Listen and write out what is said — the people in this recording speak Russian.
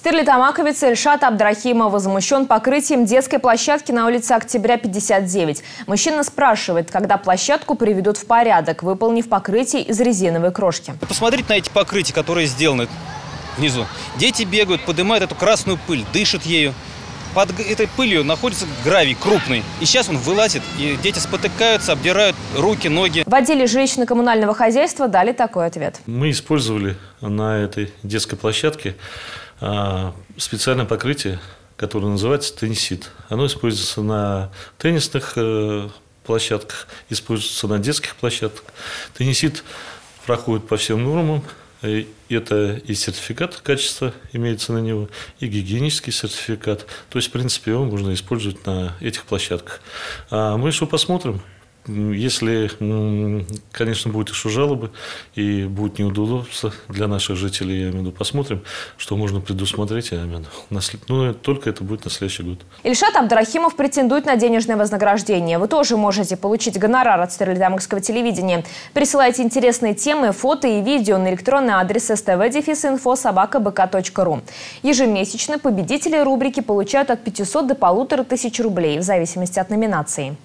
Стерлитамаковец Ильшат Абдрахимов возмущен покрытием детской площадки на улице Октября, 59. Мужчина спрашивает, когда площадку приведут в порядок, выполнив покрытие из резиновой крошки. Посмотрите на эти покрытия, которые сделаны внизу. Дети бегают, поднимают эту красную пыль, дышат ею. Под этой пылью находится гравий крупный. И сейчас он вылазит, и дети спотыкаются, обдирают руки, ноги. В отделе жилищно-коммунального хозяйства дали такой ответ. Мы использовали на этой детской площадке специальное покрытие, которое называется теннисит. Оно используется на теннисных площадках, используется на детских площадках. Теннисит проходит по всем нормам. Это и сертификат качества имеется на него, и гигиенический сертификат. То есть, в принципе, его можно использовать на этих площадках. Мы еще посмотрим. Если, конечно, будет еще жалобы и будет неудобство для наших жителей, я имею в виду, посмотрим, что можно предусмотреть, но только это будет на следующий год. Ильшат Абдрахимов претендует на денежное вознаграждение. Вы тоже можете получить гонорар от Стерлитамакского телевидения. Присылайте интересные темы, фото и видео на электронный адрес stv-info@bk.ru. Ежемесячно победители рубрики получают от 500 до 1500 рублей в зависимости от номинации.